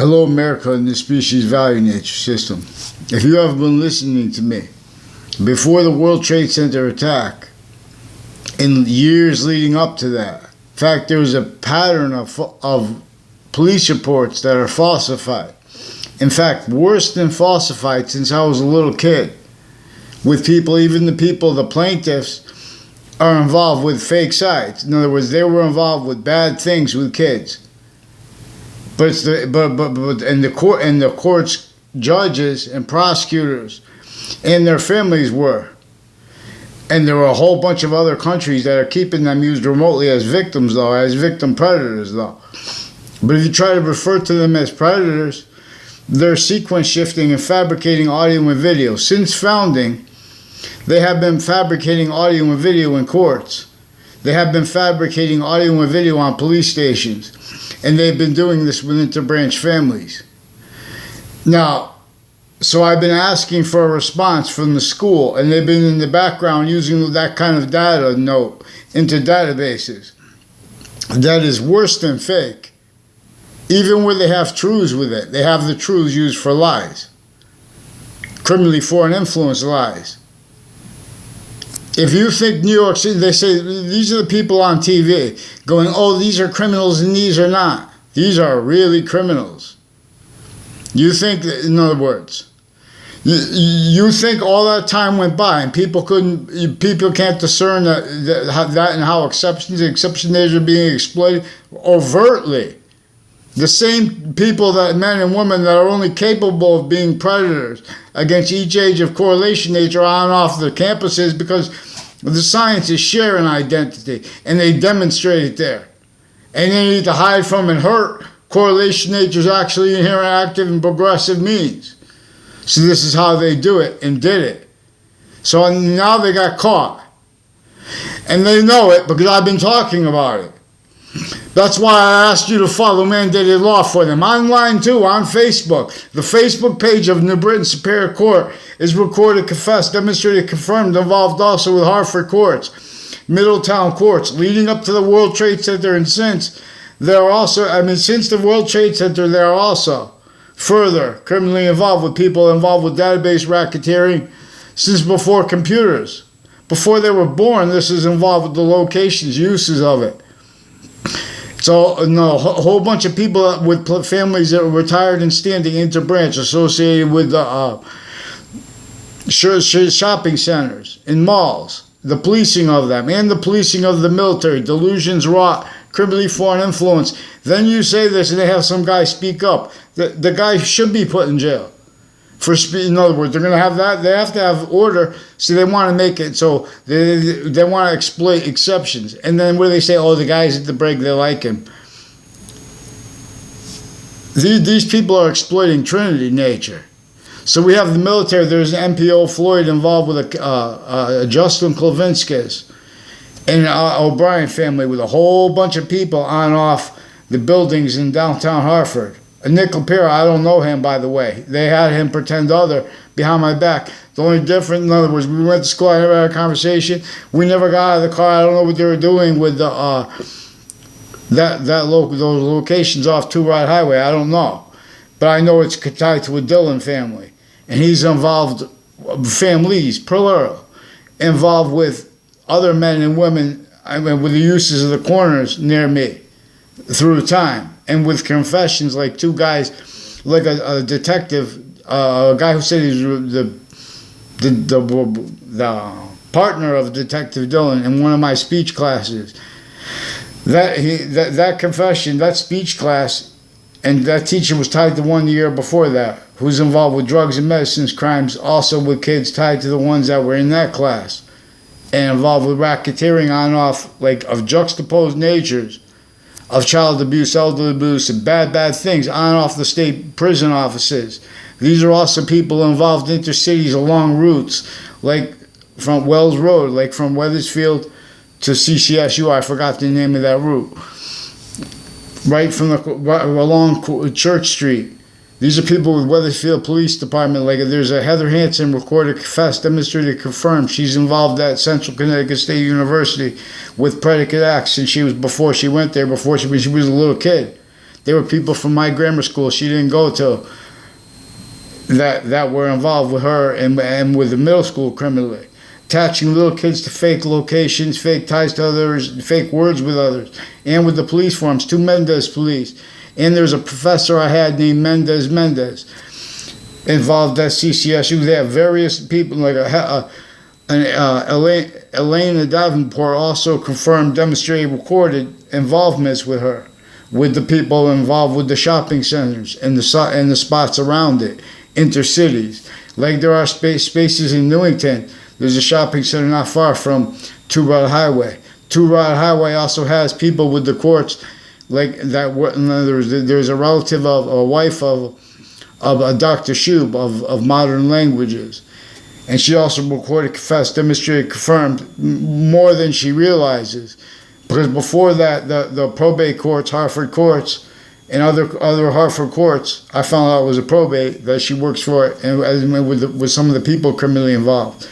Hello, America and the species value nature system. If you have been listening to me, before the World Trade Center attack, in years leading up to that, in fact, there was a pattern of police reports that are falsified. In fact, worse than falsified since I was a little kid. With people, even the plaintiffs, are involved with fake sites. In other words, they were involved with bad things with kids. But it's the court's judges and prosecutors and their families were. And there were a whole bunch of other countries that are keeping them used remotely as victims, though, as victim predators, though. But if you try to refer to them as predators, they're sequence shifting and fabricating audio and video. Since founding, they have been fabricating audio and video in courts. They have been fabricating audio and video on police stations. And they've been doing this with interbranch families. Now, so I've been asking for a response from the school, and they've been in the background using that kind of data note into databases. That is worse than fake. Even where they have truths with it, they have the truths used for lies. Criminally foreign influence lies. If you think New York City, they say, these are the people on TV going, oh, these are criminals and these are not. These are really criminals. You think, in other words, you think all that time went by and people can't discern that and how exception days are being exploited overtly. The same people, that men and women that are only capable of being predators against each age of correlation nature on and off the campuses, because the scientists share an identity and they demonstrate it there. And they need to hide from and hurt correlation nature's actually inherent active and progressive means. So this is how they do it and did it. So now they got caught. And they know it because I've been talking about it. That's why I asked you to follow mandated law for them. Online too, on Facebook. The Facebook page of New Britain Superior Court is recorded, confessed, demonstrated, confirmed, involved also with Hartford courts, Middletown courts, leading up to the World Trade Center, and since there are also, since the World Trade Center, there are also further criminally involved with people involved with database racketeering since before computers. Before they were born, this is involved with the locations, uses of it. So, a whole bunch of people with families that were retired and standing interbranch associated with shopping centers and malls, the policing of them, and the policing of the military, delusions wrought, criminally foreign influence. Then you say this and they have some guy speak up. The guy should be put in jail. In other words, they're going to have that. They have to have order, so they want to make it so they want to exploit exceptions. And then where they say, oh, the guy's at the break, they like him. These people are exploiting Trinity nature. So we have the military. There's an MPO Floyd involved with a Justin Klavinskis and O'Brien family with a whole bunch of people on and off the buildings in downtown Hartford. Nick Lapira, I don't know him, by the way. They had him pretend other behind my back. The only difference, in other words, we went to school, I never had a conversation. We never got out of the car. I don't know what they were doing with those locations off Two Rod Highway. I don't know. But I know it's tied to a Dillon family. And he's involved, families, plural, involved with other men and women, with the uses of the corners near me through time. And with confessions, like two guys, like a detective, a guy who said he was the partner of Detective Dillon in one of my speech classes. That confession, that speech class, and that teacher was tied to one the year before that, who's involved with drugs and medicines crimes, also with kids tied to the ones that were in that class, and involved with racketeering on and off, like of juxtaposed natures, of child abuse, elder abuse, and bad things on and off the state prison offices. These are also people involved in intercities along routes, like from Wells Road, like from Weathersfield to CCSU. I forgot the name of that route. Right along Church Street. These are people with Weathersfield Police Department. Like there's a Heather Hansen, recorded, confessed, demonstrated, confirmed. She's involved at Central Connecticut State University with predicate acts, and before she went there, when she was a little kid. They were people from my grammar school she didn't go to that were involved with her and with the middle school criminally. Attaching little kids to fake locations, fake ties to others, fake words with others, and with the police forms, 2 Mendez police. And there's a professor I had named Mendez involved at CCSU. They have various people, like Elena Davenport also confirmed, demonstrated, recorded involvements with her, with the people involved with the shopping centers and the spots around it, intercities. Like there are spaces in Newington. There's a shopping center not far from Two Rod Highway. Two Rod Highway also has people with the courts, like that. In other words, there's a relative of a wife of a Dr. Shub of modern languages. And she also recorded, confessed, demonstrated, confirmed more than she realizes. Because before that, the probate courts, Hartford courts, and other Hartford courts, I found out it was a probate that she works for, and with some of the people criminally involved.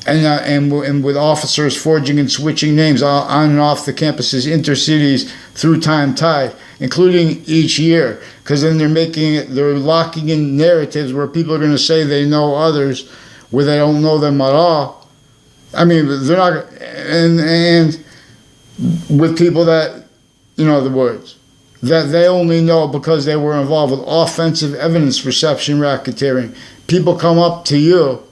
And with officers forging and switching names on and off the campuses, intercities, through time tide, including each year. Because then they're locking in narratives where people are going to say they know others where they don't know them at all. I mean, they're not, and with people that, in other words, that they only know because they were involved with offensive evidence reception racketeering. People come up to you,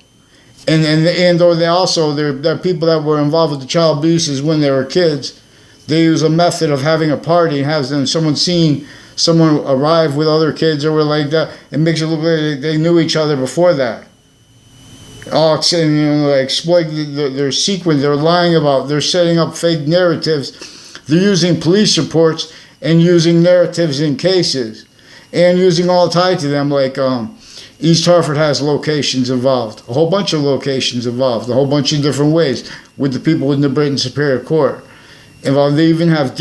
and or there are people that were involved with the child abuses when they were kids. They use a method of having a party and has someone arrive with other kids or like that. It makes it look like they knew each other before that. Exploit their sequence. They're lying about. They're setting up fake narratives. They're using police reports and using narratives in cases, and using all tied to them. Like East Hartford has locations involved, a whole bunch of locations involved, a whole bunch of different ways with the people in the Britain Superior Court involved. They even have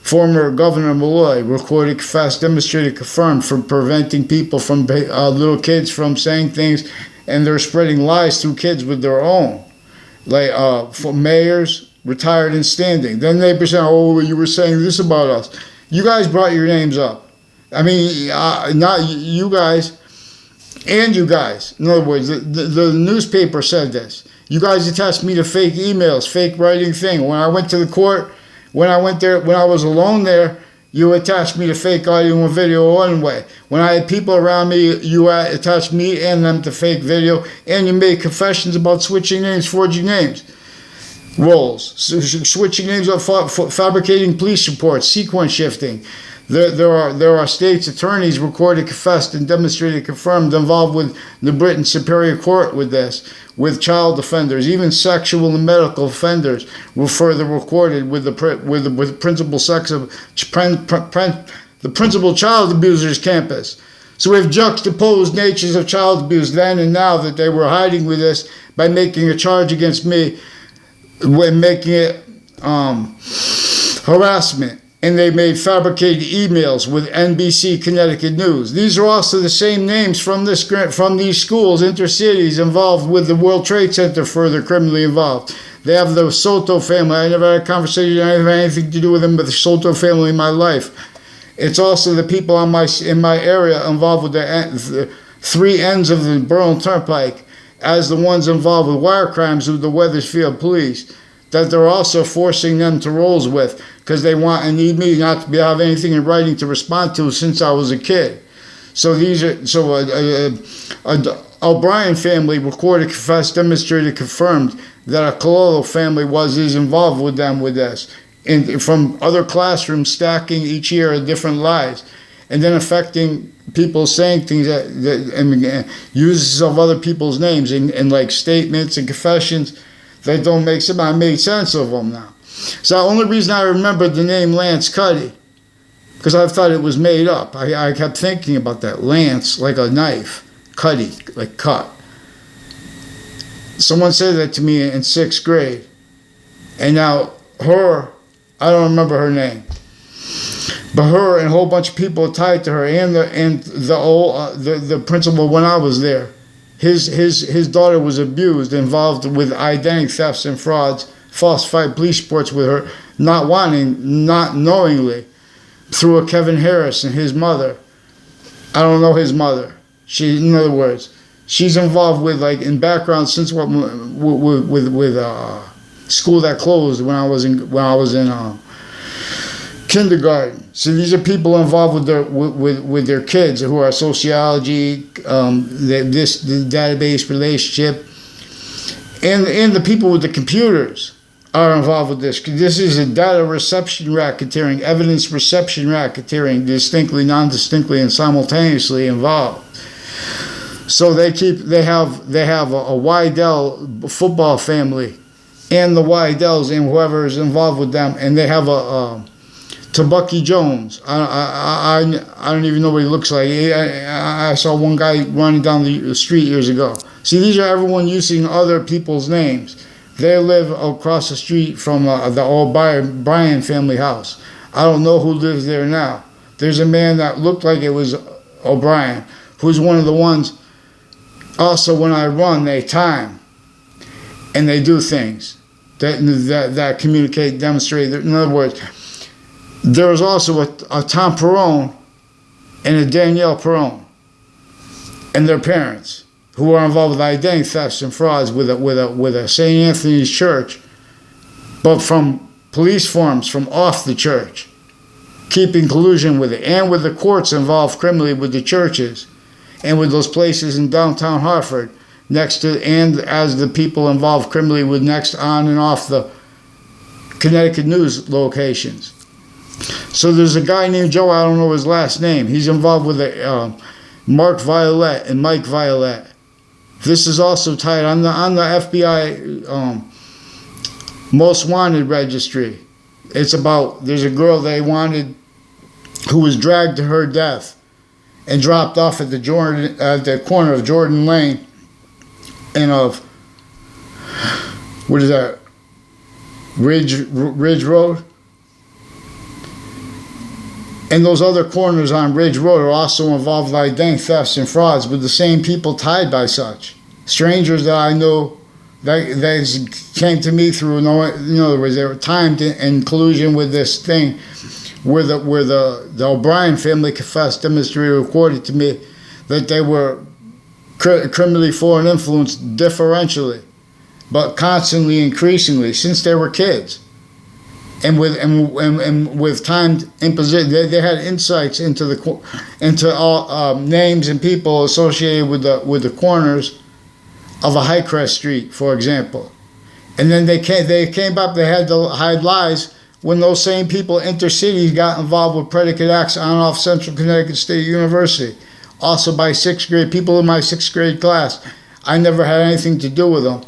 former Governor Malloy recorded, confessed, demonstrated, confirmed for preventing people from little kids from saying things, and they're spreading lies through kids with their own, like for mayors, retired and standing. Then they present, oh, you were saying this about us. You guys brought your names up. I mean, not you guys, and you guys. In other words, the newspaper said this. You guys attached me to fake emails, fake writing thing. When I went to the court, when I went there, when I was alone there, you attached me to fake audio and video one way. When I had people around me, you attached me and them to fake video, and you made confessions about switching names, forging names, roles, switching names, fabricating police reports, sequence shifting. There are state's attorneys recorded, confessed, and demonstrated, confirmed, involved with the Britain Superior Court with this, with child offenders, even sexual and medical offenders were further recorded with the principal the principal child abusers campus. So we've juxtaposed natures of child abuse then and now that they were hiding with this by making a charge against me, when making it harassment. And they made fabricated emails with NBC Connecticut News. These are also the same names from these schools, intercities, involved with the World Trade Center, further criminally involved. They have the Soto family. I never had a conversation, I never had anything to do with them, but the Soto family in my life. It's also the people in my area involved with the 3 ends of the Berlin Turnpike as the ones involved with wire crimes with the Wethersfield police, that they're also forcing them to roles with, because they want and need me not to have anything in writing to respond to since I was a kid. So O'Brien family recorded, confessed, demonstrated, confirmed that a Cololo family is involved with them with this, and from other classrooms stacking each year different lies, and then affecting people saying things that uses of other people's names in like statements and confessions that don't make sense. I made sense of them now. So the only reason I remembered the name Lance Cuddy, because I thought it was made up. I kept thinking about that. Lance, like a knife. Cuddy, like cut. Someone said that to me in 6th grade. And now her, I don't remember her name, but her and a whole bunch of people tied to her, and the principal when I was there. His daughter was abused, involved with identity thefts and frauds, falsified police reports with her, not knowingly, through a Kevin Harris and his mother. I don't know his mother. In other words, she's involved with, like, in background since what with school that closed when I was in kindergarten. So these are people involved with their kids who are sociology, the database relationship, and the people with the computers are involved with this. This is a data reception racketeering, evidence reception racketeering, distinctly, non-distinctly, and simultaneously involved. So they have a Wydell football family, and the Wydells and whoever is involved with them, and they have a Bucky Jones. I don't even know what he looks like. I saw one guy running down the street years ago. See, these are everyone using other people's names. They live across the street from the O'Brien family house. I don't know who lives there now. There's a man that looked like it was O'Brien, who's one of the ones. Also, when I run, they time, and they do things that communicate, demonstrate. In other words, there was also a Tom Perone and a Danielle Perone and their parents, who are involved with identity thefts and frauds with a St. Anthony's church, but from police forms from off the church, keeping collusion with it, and with the courts involved criminally with the churches, and with those places in downtown Hartford, next to, and as the people involved criminally with next on and off the Connecticut news locations. So there's a guy named Joe, I don't know his last name. He's involved with Mark Violet and Mike Violet. This is also tied on the FBI most wanted registry. It's about, there's a girl they wanted who was dragged to her death and dropped off at the corner of Jordan Lane and of, what is that, Ridge Road? And those other corners on Ridge Road are also involved with identity thefts and frauds with the same people tied by such. Strangers that I know that came to me through, in other words, they were timed in collusion with this thing where the O'Brien family confessed, demonstrated, recorded to me that they were criminally foreign influenced differentially, but constantly, increasingly, since they were kids. And with timed imposition, they had insights into all names and people associated with the corners of a Highcrest Street, for example. And then they came up. They had to hide lies when those same people intercities got involved with predicate acts on and off Central Connecticut State University. Also by sixth grade, people in my sixth grade class. I never had anything to do with them,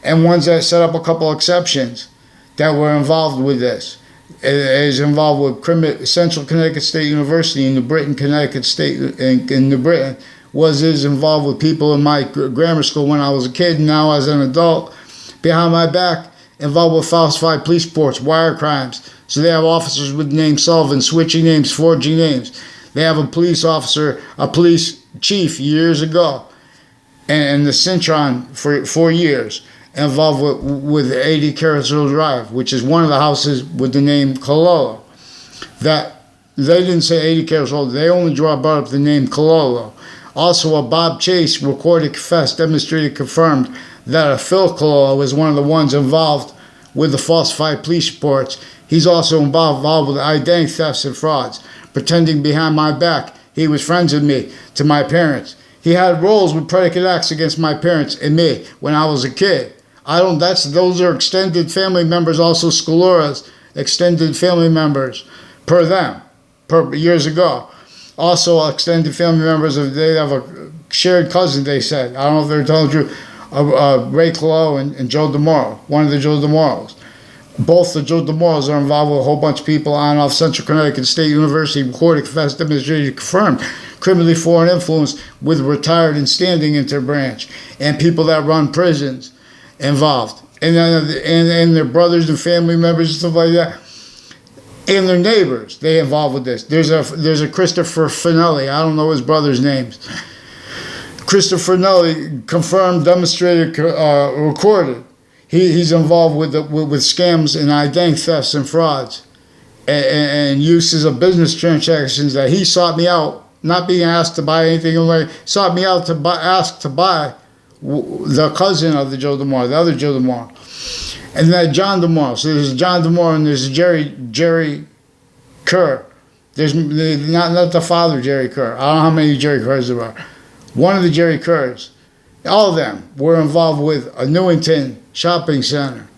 and ones that set up a couple exceptions that were involved with this. It is involved with Central Connecticut State University in New Britain, Connecticut State, in New Britain, is involved with people in my grammar school when I was a kid, and now as an adult, behind my back, involved with falsified police reports, wire crimes. So they have officers with the name Sullivan, switching names, forging names. They have a police officer, a police chief years ago, and the Cintron for 4 years, involved with 80 Carousel Drive, which is one of the houses with the name Cololo. That they didn't say 80 Carousel, they only brought up the name Cololo. Also, a Bob Chase recorded, confessed, demonstrated, confirmed that a Phil Cololo was one of the ones involved with the falsified police reports. He's also involved with identity thefts and frauds, pretending behind my back he was friends with me to my parents. He had roles with predicate acts against my parents and me when I was a kid. Those are extended family members, also Scalora's extended family members per years ago. Also extended family members, they have a shared cousin, they said. I don't know if they're telling the truth. Ray Clo and Joe DeMoro, one of the Joe DeMoros. Both the Joe DeMoros are involved with a whole bunch of people on and off Central Connecticut State University, recorded, confessed, demonstrated, confirmed, criminally foreign influence with retired and standing interbranch, and people that run prisons involved, and their brothers and family members and stuff like that, and their neighbors. They involved with this. There's a Christopher Finelli. I don't know his brother's names. Christopher Finelli confirmed, demonstrated, recorded. He's involved with scams and identity thefts and frauds, and uses of business transactions that he sought me out, not being asked to buy anything away, sought me out to ask to buy the cousin of the Joe DeMore, the other Joe DeMore. And then John DeMore. So there's John DeMore and there's Jerry Kerr. There's not the father, Jerry Kerr. I don't know how many Jerry Kerrs there are. One of the Jerry Kerrs, all of them were involved with a Newington shopping center,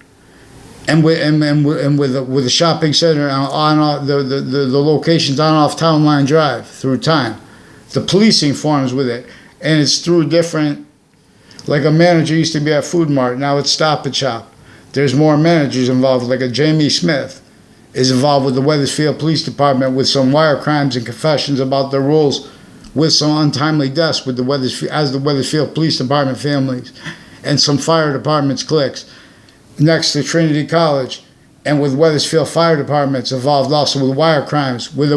and with the shopping center on the locations on off Town Line Drive through time. The policing forms with it, and it's through different. Like a manager used to be at Food Mart, now it's Stop and Shop. There's more managers involved, like a Jamie Smith is involved with the Wethersfield Police Department with some wire crimes and confessions about their roles with some untimely deaths with the Wethersfield Police Department families and some fire departments cliques next to Trinity College, and with Wethersfield Fire Departments involved also with wire crimes with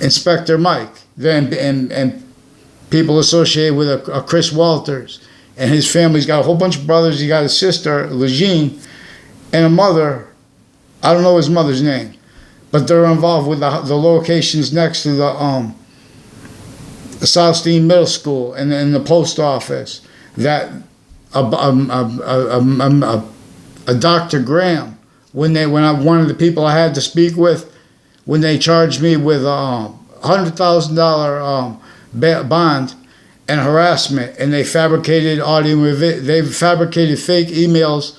Inspector Mike and people associated with a Chris Walters, and his family's got a whole bunch of brothers. He got a sister, Legine, and a mother. I don't know his mother's name, but they're involved with the locations next to the Southstein Middle School and the post office. That a Dr. Graham, one of the people I had to speak with, when they charged me with $100,000 bond and harassment, and they fabricated they fabricated fake emails.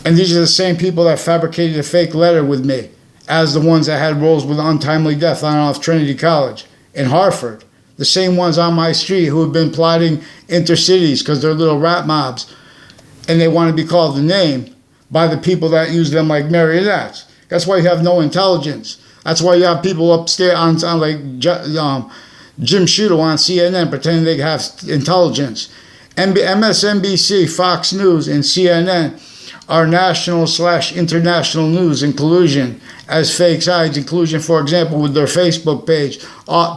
And these are the same people that fabricated a fake letter with me as the ones that had roles with untimely death on and off Trinity College in Hartford. The same ones on my street who have been plotting intercities because they're little rat mobs and they want to be called the name by the people that use them like marionettes. That's why you have no intelligence. That's why you have people upstairs on like Jim Shudo on CNN pretending they have intelligence. MSNBC, Fox News, and CNN are national/international news in collusion as fake sides. Inclusion, for example, with their Facebook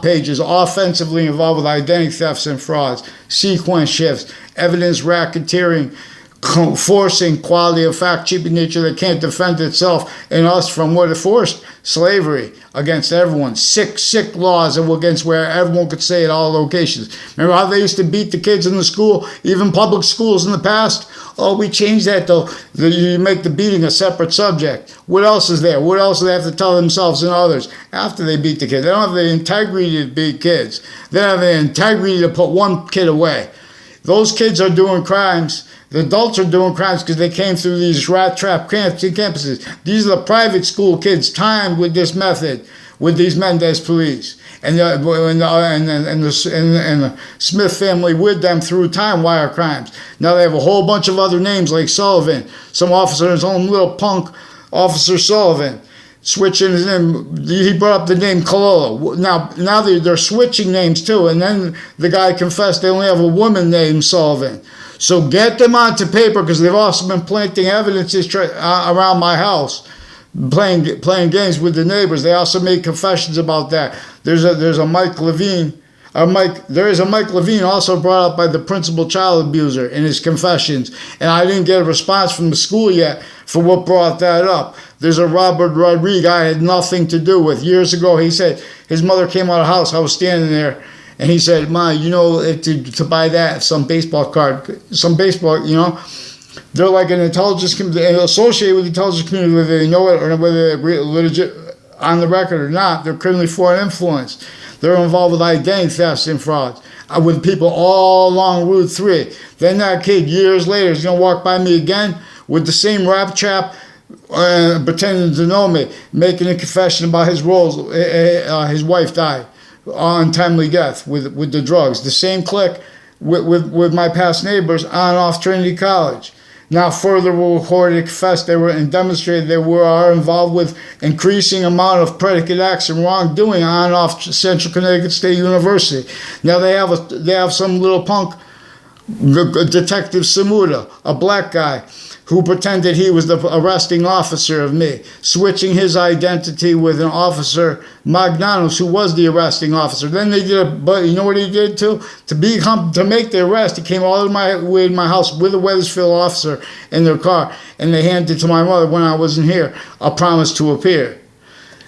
pages offensively involved with identity thefts and frauds, sequence shifts, evidence racketeering, forcing quality of fact, cheaping nature that can't defend itself and us from what it forced slavery against everyone, sick laws against where everyone could say at all locations. Remember how they used to beat the kids in the school, even public schools in the past? Oh, we changed that though. You make the beating a separate subject. What else is there? What else do they have to tell themselves and others after they beat the kids? They don't have the integrity to beat kids. They don't have the integrity to put one kid away. Those kids are doing crimes. The adults are doing crimes because they came through these rat trap campuses. These are the private school kids timed with this method, with these Mendez police. And the Smith family with them through time wire crimes. Now they have a whole bunch of other names like Sullivan. Some officer, his own little punk, Officer Sullivan. Switching his name, he brought up the name Cololo. Now they're switching names too. And then the guy confessed they only have a woman named Sullivan. So get them onto paper because they've also been planting evidences around my house, playing games with the neighbors. They also made confessions about that. There's a Mike Levine. There is a Mike Levine also brought up by the principal child abuser in his confessions, and I didn't get a response from the school yet for what brought that up. There's a Robert Rodriguez I had nothing to do with. Years ago, he said his mother came out of the house. I was standing there. And he said, Ma, to buy that, some baseball card, they're like an intelligence community, associated with the intelligence community, whether they know it or whether they're legit on the record or not. They're criminally foreign influence. They're involved with identity thefts and frauds with people all along Route 3. Then that kid, years later, is going to walk by me again with the same rap chap, pretending to know me, making a confession about his roles. His wife died. Untimely death with the drugs. The same clique with my past neighbors on and off Trinity College. Now further recorded, confessed they were and demonstrated they are involved with increasing amount of predicate acts and wrongdoing on and off Central Connecticut State University. Now they have some little punk, Detective Samuda, a black guy, who pretended he was the arresting officer of me, switching his identity with an officer, Magnanos, who was the arresting officer. Then they did, but you know what he did too? To make the arrest, he came all the way to my house with a Wethersfield officer in their car, and they handed to my mother when I wasn't here a promise to appear.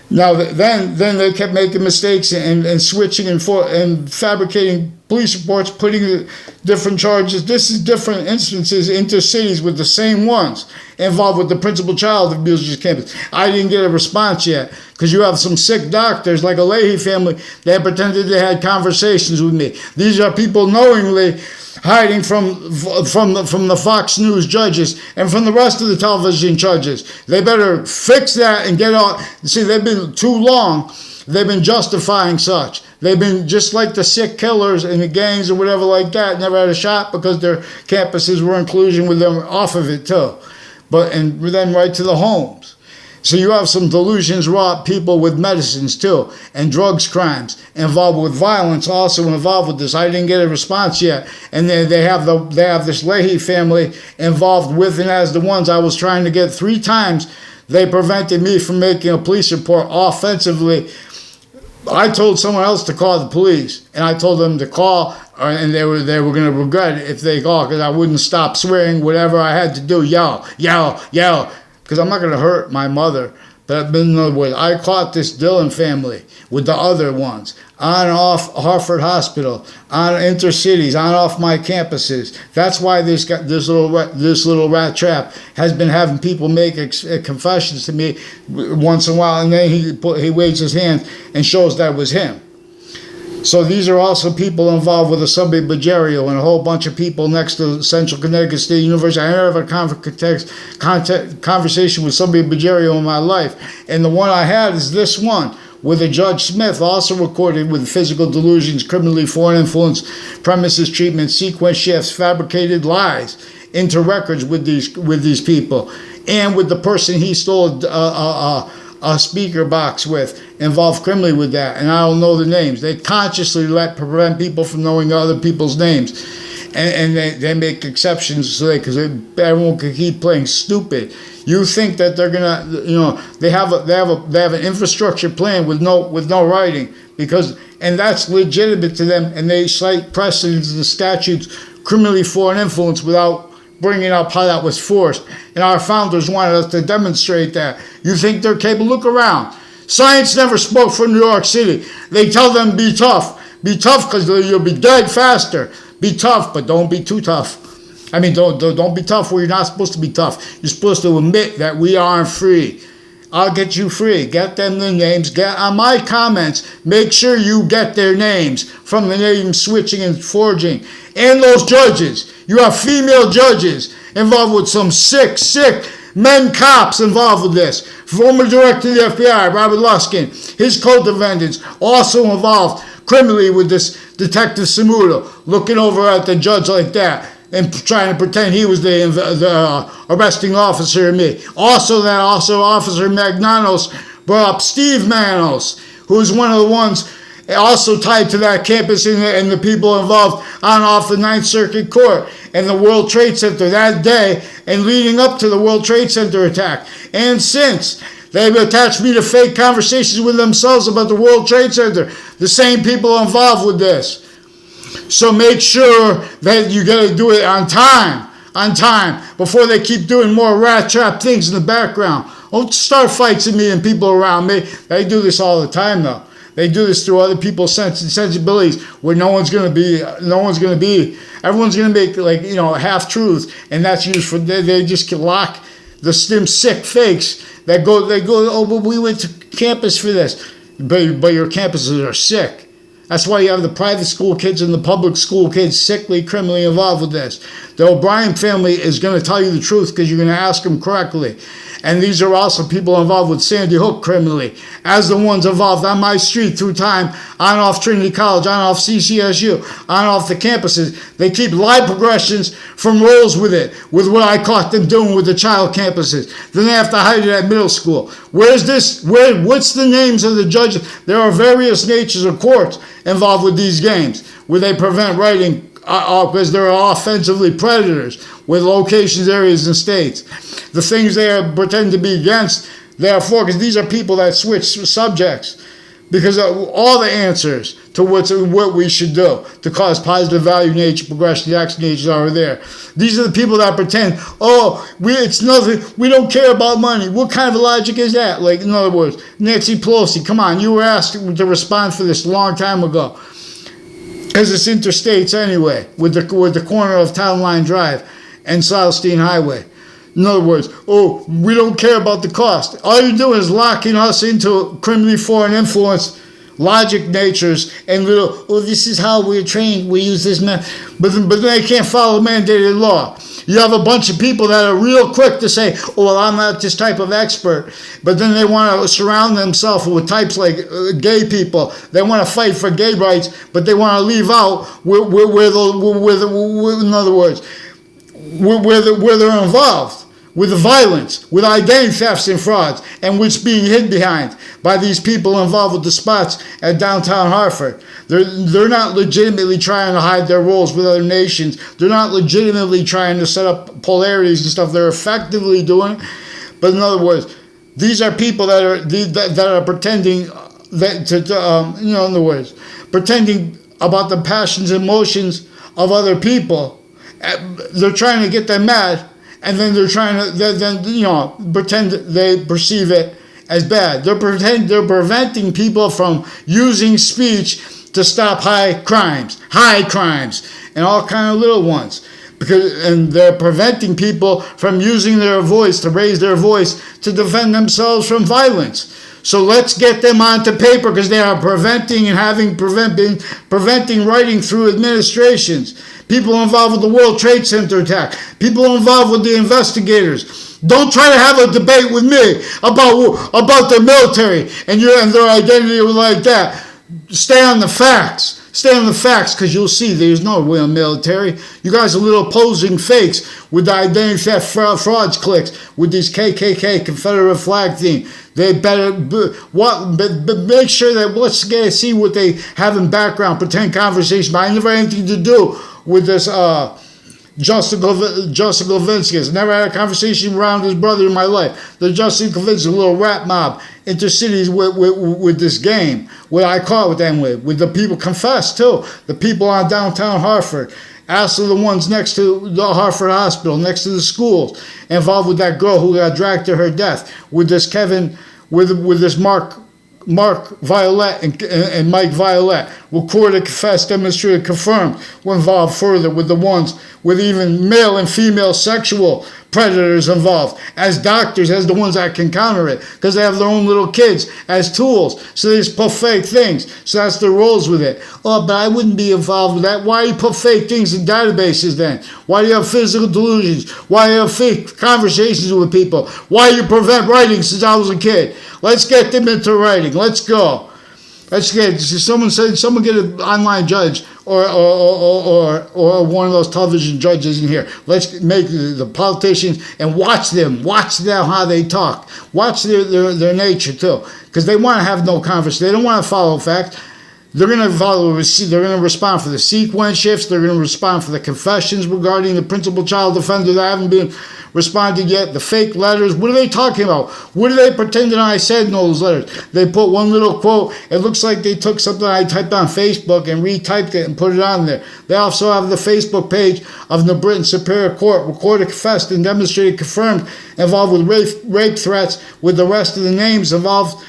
Now then they kept making mistakes and switching and fabricating police reports, putting different charges. This is different instances into cities with the same ones involved with the principal child abusers campus. I didn't get a response yet because you have some sick doctors like a Leahy family that pretended they had conversations with me. These are people knowingly hiding from the Fox News judges and from the rest of the television judges. They better fix that and get on. See, they've been too long. They've been justifying such. They've been just like the sick killers and the gangs or whatever like that. Never had a shot because their campuses were in collusion with them off of it too. And then right to the homes. So you have some delusions wrought people with medicines too, and drugs crimes involved with violence also involved with this. I didn't get a response yet, and they have this Leahy family involved with and as the ones I was trying to get 3 times. They prevented me from making a police report offensively. I told someone else to call the police, and I told them to call, and they were going to regret it if they called, because I wouldn't stop swearing whatever I had to do, yell, because I'm not going to hurt my mother. But in other words, I caught this Dillon family with the other ones on and off Hartford Hospital, on intercities, on and off my campuses. That's why this little rat trap has been having people make confessions to me once in a while, and then he waves his hand and shows that was him. So these are also people involved with the Subway Bajario and a whole bunch of people next to Central Connecticut State University. I never had a conversation with Subway Bajario in my life. And the one I had is this one, with a Judge Smith, also recorded with physical delusions, criminally foreign influence, premises treatment, sequence shifts, fabricated lies into records with these people. And with the person he stole a speaker box with, involved criminally with that, and I don't know the names. They consciously prevent people from knowing other people's names, and they make exceptions so because everyone can keep playing stupid. You think that they're gonna, they have an infrastructure plan with no writing, and that's legitimate to them, and they cite precedents and statutes, criminally foreign influence, without bringing up how that was forced. And our founders wanted us to demonstrate that. You think they're capable? Look around. Science never spoke for New York City. They tell them be tough. Be tough because you'll be dead faster. Be tough, but don't be too tough. I mean, don't be tough where you're not supposed to be tough. You're supposed to admit that we aren't free. I'll get you free. Get them the names. Get on my comments. Make sure you get their names from the name switching and forging. And those judges. You have female judges involved with some sick men cops involved with this. Former director of the F.B.I, Robert Luskin, his co-defendants, also involved criminally with this Detective Samuda, looking over at the judge like that and trying to pretend he was the arresting officer of me. Also Officer Magnanos brought up Steve Manos, who is one of the ones also tied to that campus and the people involved on and off the 9th Circuit Court and the World Trade Center that day and leading up to the World Trade Center attack. And since, they've attached me to fake conversations with themselves about the World Trade Center. The same people involved with this. So make sure that you got to do it on time, before they keep doing more rat trap things in the background. Don't start fights with me and people around me. They do this all the time, though. They do this through other people's sensibilities, where everyone's going to make half truths, and that's used for they just lock the sick fakes that go. Oh, but we went to campus for this, but your campuses are sick. That's why you have the private school kids and the public school kids sickly, criminally involved with this. The O'Brien family is going to tell you the truth because you're going to ask them correctly. And these are also people involved with Sandy Hook criminally, as the ones involved on my street through time, on and off Trinity College, on and off CCSU, on and off the campuses. They keep lie progressions from roles with what I caught them doing with the child campuses. Then they have to hide it at middle school. What's the names of the judges? There are various natures of courts involved with these games, where they prevent writing because they're offensively predators. with locations, areas, and states. The things they are pretend to be against, they are for, because these are people that switch subjects. Because all the answers to what we should do to cause positive value nature, progression, action natures are there. These are the people that pretend, it's nothing, we don't care about money. What kind of logic is that? Like, in other words, Nancy Pelosi, come on, you were asked to respond for this a long time ago. Because it's interstates anyway, with the corner of Town Line Drive and Southstein Highway. In other words, we don't care about the cost. All you're doing is locking us into criminally foreign influence, logic natures, and this is how we're trained. We use this method. But then they can't follow mandated law. You have a bunch of people that are real quick to say, I'm not this type of expert. But then they want to surround themselves with types like gay people. They want to fight for gay rights, but they want to leave out in other words, where they're involved. With the violence, with identity thefts and frauds, and which being hid behind by these people involved with the spots at downtown Hartford. They're not legitimately trying to hide their roles with other nations. They're not legitimately trying to set up polarities and stuff. They're effectively doing it. But in other words, these are people that are pretending in other words, pretending about the passions and emotions of other people. They're trying to get them mad. And then they're trying to pretend they perceive it as bad. They're preventing people from using speech to stop high crimes, and all kind of little ones. And they're preventing people from using their voice, to raise their voice, to defend themselves from violence. So let's get them onto paper, because they are preventing writing through administrations. People involved with the World Trade Center attack. People involved with the investigators. Don't try to have a debate with me about the military and their identity like that. Stay on the facts. Stay on the facts, because you'll see there's no real military. You guys are little posing fakes with the identity theft frauds clicks with these KKK Confederate flag thing. They better make sure that let's see what they have in background, pretend conversation. But I never had anything to do with this Justin Govinsky. Never had a conversation around his brother in my life. The Justin Govinsky, a little rap mob, intercities with this game. What I caught with them with the people confess too. The people on downtown Hartford. Also the ones next to the Hartford Hospital, next to the schools, involved with that girl who got dragged to her death. With this with this Mark Violet and Mike Violet. Recorded, confessed, demonstrated, confirmed. Were involved further with the ones with even male and female sexual predators involved as doctors, as the ones that can counter it, because they have their own little kids as tools. So they just put fake things. So that's their roles with it. But I wouldn't be involved with that. Why do you put fake things in databases then? Why do you have physical delusions? Why do you have fake conversations with people? Why do you prevent writing since I was a kid? Let's get them into writing. Let's go. Someone get an online judge or one of those television judges in here. Let's make the politicians and watch them how they talk. Watch their nature too, because they want to have no conversation. They don't want to follow facts. They're going to respond for the sequence shifts. They're going to respond for the confessions regarding the principal child offender that haven't been responded yet. The fake letters. What are they talking about? What are they pretending I said in those letters? They put one little quote. It looks like they took something I typed on Facebook and retyped it and put it on there. They also have the Facebook page of the Britain Superior Court, recorded, confessed, and demonstrated, confirmed, involved with rape threats, with the rest of the names involved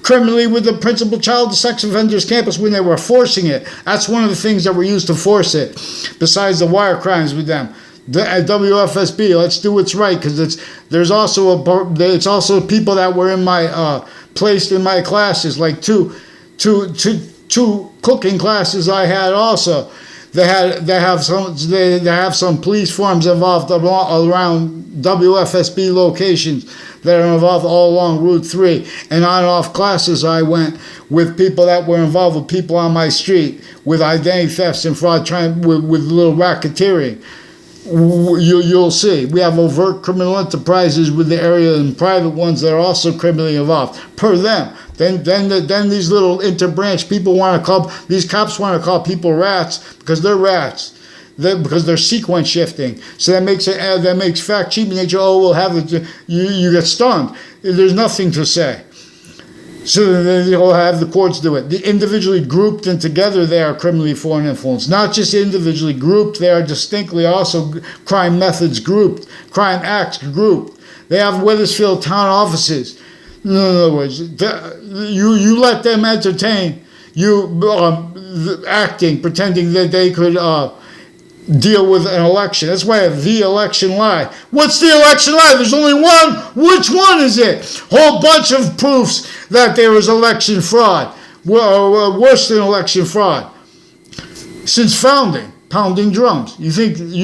criminally with the principal child sex offenders campus when they were forcing it. That's one of the things that were used to force it, besides the wire crimes with them. At WFSB, let's do what's right, because it's also people that were in my placed in my classes, like two cooking classes I had also. They have some police forms involved around WFSB locations that are involved all along Route 3, and on and off classes I went with people that were involved with people on my street with identity thefts and fraud, with little racketeering. You'll see. We have overt criminal enterprises with the area and private ones that are also criminally involved. Per them. Then these little interbranch people these cops want to call people rats because they're rats. because they're sequence shifting. So that makes fact cheap nature. Oh, we'll have it. You get stunned. There's nothing to say. So they'll have the courts do it. The individually grouped and together, they are criminally foreign influence. Not just individually grouped, they are distinctly also crime methods grouped, crime acts grouped. They have Wethersfield town offices. In other words, you let them entertain you acting, pretending that they could deal with an election. That's why the election lie. What's the election lie? There's only one. Which one is it? Whole bunch of proofs that there was election fraud. Worse than election fraud. Since founding, pounding drums. You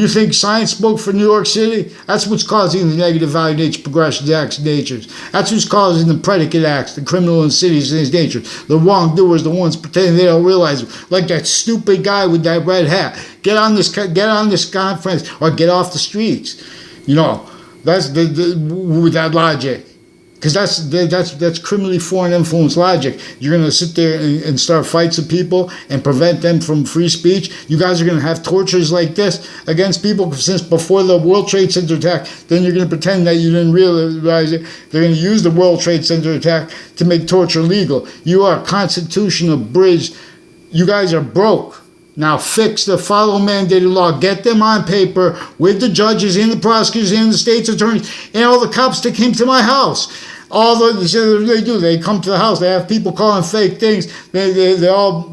think science spoke for New York City? That's what's causing the negative value nature, progression acts, natures. That's what's causing the predicate acts, the criminal insidious in his nature. The wrongdoers, the ones pretending they don't realize it. Like that stupid guy with that red hat. Get on this conference or get off the streets. That's with that logic. Because that's criminally foreign influence logic. You're going to sit there and start fights with people and prevent them from free speech. You guys are going to have tortures like this against people since before the World Trade Center attack. Then you're going to pretend that you didn't realize it. They're going to use the World Trade Center attack to make torture legal. You are a constitutional bridge. You guys are broke. Now fix follow mandated law. Get them on paper with the judges and the prosecutors and the state's attorneys and all the cops that came to my house. They come to the house. They have people calling fake things. They all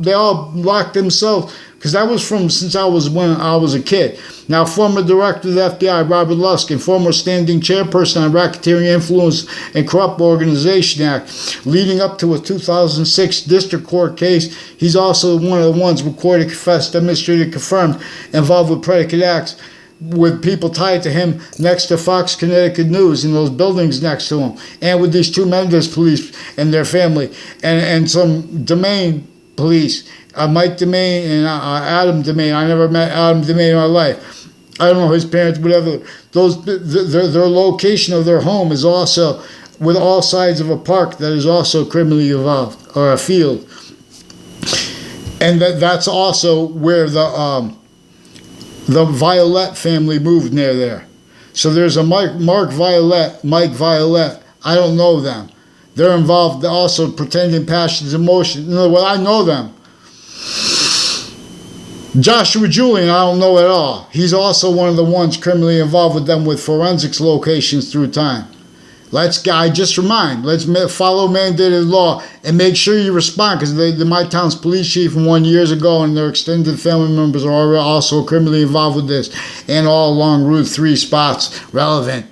lock themselves. Because that was since when I was a kid. Now, former director of the F.B.I, Robert Luskin, former standing chairperson on Racketeering Influence and Corrupt Organization Act, leading up to a 2006 district court case. He's also one of the ones recorded, confessed, demonstrated, confirmed, involved with predicate acts with people tied to him next to Fox Connecticut News in those buildings next to him, and with these two Mendes police and their family, and some Domain police. Mike Domain and Adam Domain. I never met Adam Domain in my life. I don't know his parents, whatever. Their location of their home is also with all sides of a park that is also criminally involved, or a field. And that's also where the Violet family moved near there. So there's a Mike Violet. I don't know them. They're involved also pretending passions, emotions. Well, I know them. Joshua Julian, I don't know at all. He's also one of the ones criminally involved with them with forensics locations through time. Let's follow mandated law and make sure you respond, because my town's police chief from 1 year ago and their extended family members are also criminally involved with this, and all along Route 3 spots relevant.